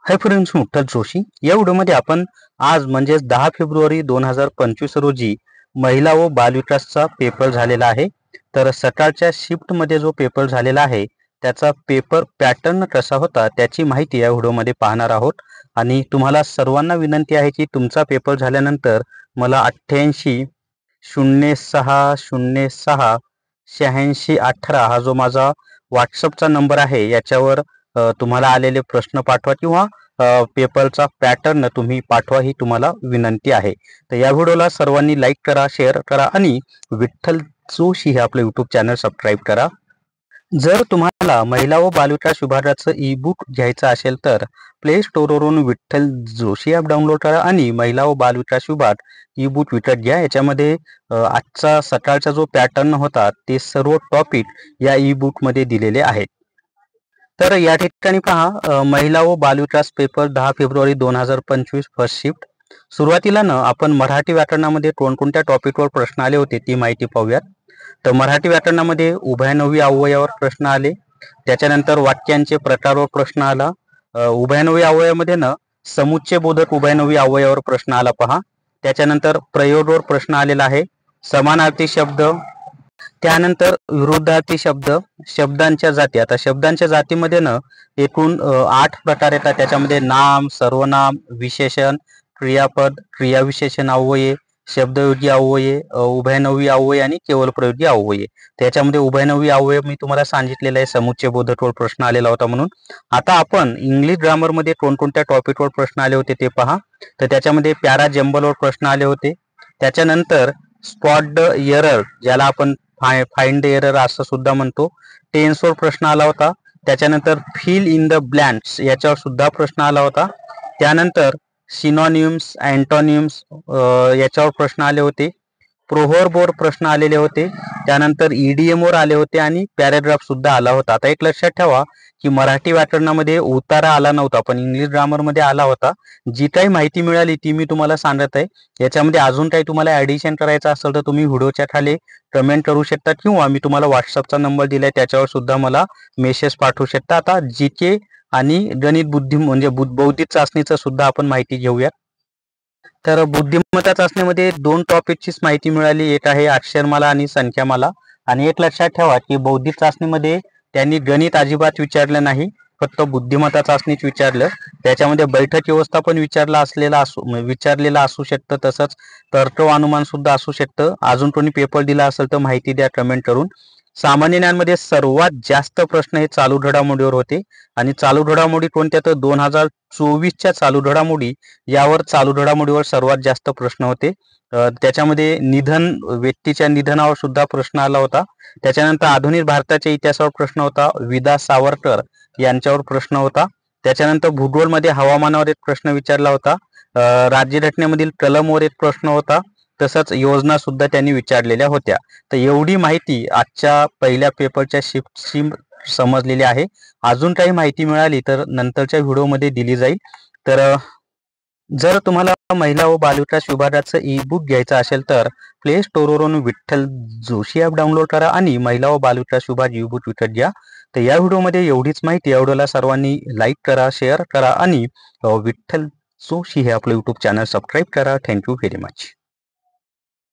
Hi friends, Mukhtar Joshi या व्हिडिओमध्ये आपण आज म्हणजे 10 फेब्रुवारी 2025 रोजी महिला व बालविकासचा पेपर झालेला आहे। तर सकाळच्या शिफ्टमध्ये जो पेपर झालेला आहे त्याचा पेपर पॅटर्न कसा होता त्याची माहिती या व्हिडिओमध्ये पाहणार आहोत। आणि तुम्हाला सर्वांना विनंती आहे की तुमचा पेपर झाल्यानंतर मला 88 06 06 86 18 हा जो माझा व्हॉट्सअपचा नंबर आहे याच्यावर तुम्हाला आलेले प्रश्न पाठवा किंवा पेपरचा पॅटर्न तुम्ही पाठवा ही तुम्हाला विनंती आहे। तर या व्हिडिओला सर्वांनी लाईक करा, शेअर करा आणि विठ्ठल जोशी हे आपलं यूट्यूब चॅनल सबस्क्राईब करा। जर तुम्हाला महिला व बालविकास विभागाचं ई बुक घ्यायचं असेल तर प्ले स्टोरवरून विठ्ठल जोशी ॲप डाउनलोड करा आणि महिला व बालविकास विभाग ई बुक विकत घ्या। याच्यामध्ये आजचा सकाळचा जो पॅटर्न होता ते सर्व टॉपिक या ई बुकमध्ये दिलेले आहेत। तर या ठिकाणी पहा, महिला व बालविकास पेपर 10 फेब्रुवारी 2025 फर्स्ट शिफ्ट। सुरुवातीला आपण मराठी व्याकरणामध्ये कोणकोणत्या टॉपिकवर प्रश्न आले होते ती माहिती पाहूयात। तर मराठी व्याकरणामध्ये उभयनवी अव्ययावर प्रश्न आले, त्याच्यानंतर वाक्यांचे प्रकारवर प्रश्न आला। उभयनवी अव्ययामध्ये समुच्चय बोधक उभयनवी अव्ययावर प्रश्न आला पहा। त्याच्यानंतर प्रयोगवर प्रश्न आलेला आहे, समानार्थी शब्द, त्यानंतर विरुद्धार्थी शब्द, शब्दांच्या जाती। आता शब्दांच्या जातीमध्ये एकूण 8 प्रकार येतात। त्याच्यामध्ये नाम, सर्वनाम, विशेषण, क्रियापद, क्रियाविशेषण अव्यये, शब्दयोगी अव्यये, उभयनवी अव्यय आणि केवळ प्रयोगी अव्यये। त्याच्यामध्ये उभयनवी अव्यय मी तुम्हाला सांगितलेलं आहे, समुच्चय बोधकवर प्रश्न आलेला होता म्हणून। आता आपण इंग्लिश ग्रामरमध्ये कोणकोणत्या टॉपिकवर प्रश्न आले होते ते पहा। तर त्याच्यामध्ये पॅरा जंबलवर प्रश्न आले होते, त्याच्यानंतर स्पॉट द एरर ज्याला आपण फाइंड द एरर असं सुद्धा म्हणतो, टेन्सवर प्रश्न आला होता। त्याच्यानंतर फिल इन द ब्लँक्स याच्यावर सुद्धा प्रश्न आला होता। त्यानंतर सिनोनिम्स, अँटोनिम्स याच्यावर प्रश्न आले होते, प्रोव्हर्बवर प्रश्न आलेले होते, त्यानंतर ईडीएमवर आले होते आणि पॅराग्राफ सुद्धा आला होता। आता एक लक्षात ठेवा की मराठी व्याकरणामध्ये उतारा आला नव्हता पण इंग्लिश ग्रामरमध्ये आला होता। जी काही माहिती मिळाली ती मी तुम्हाला सांगत आहे। याच्यामध्ये अजून काही तुम्हाला ॲडिशन करायचं असेल तर तुम्ही व्हिडिओच्या खाली कमेंट करू शकता किंवा मी तुम्हाला व्हॉट्सअपचा नंबर दिलाय त्याच्यावर सुद्धा मला मेसेज पाठवू शकता। आता जीके आणि गणित बुद्धी म्हणजे बौद्धिक चाचणीचं सुद्धा आपण माहिती घेऊया। तर बुद्धिमत्ता चाचणीमध्ये 2 टॉपिकचीच माहिती मिळाली, एक आहे अक्षरमाला आणि संख्यामाला। आणि एक लक्षात ठेवा की बौद्धिक चाचणीमध्ये त्यांनी गणित अजिबात विचारलं नाही, फक्त बुद्धिमत्ता चाचणीच विचारलं। त्याच्यामध्ये बैठक व्यवस्था पण विचारलेला असू शकतं, तसंच तर्क व अनुमान सुद्धा असू शकतं। अजून कोणी पेपर दिला असेल तर माहिती द्या कमेंट करून। सामान्य ज्ञानमध्ये सर्वात जास्त प्रश्न हे चालू घडामोडीवर होते आणि चालू घडामोडी कोणत्या तर 2024च्या चालू घडामोडी, यावर चालू घडामोडीवर सर्वात जास्त प्रश्न होते। त्याच्यामध्ये व्यक्तीच्या निधनावर सुद्धा प्रश्न आला होता। त्याच्यानंतर आधुनिक भारताच्या इतिहासावर प्रश्न होता, विदा सावरकर यांच्यावर प्रश्न होता। त्याच्यानंतर भूगोलमध्ये हवामानावर एक प्रश्न विचारला होता, राज्यघटनेमधील कलमवर एक प्रश्न होता, तसंच योजना सुद्धा त्यांनी विचारलेल्या होत्या। तर एवढी माहिती आजच्या पहिल्या पेपरच्या शिफ्टची समजलेली आहे। अजून काही माहिती मिळाली तर नंतरच्या व्हिडिओमध्ये दिली जाईल। तर जर तुम्हाला महिला व बालविकास विभागाचं ई बुक घ्यायचं असेल तर प्ले स्टोरवरून विठ्ठल जोशी ॲप डाउनलोड करा आणि महिला व बालविकास विभाग ई बुक विकत घ्या। तर या व्हिडिओमध्ये एवढीच माहिती। या व्हिडिओला सर्वांनी लाईक करा, शेअर करा आणि विठ्ठल जोशी हे आपलं यूट्यूब चॅनल सबस्क्राईब करा। Thank you very much.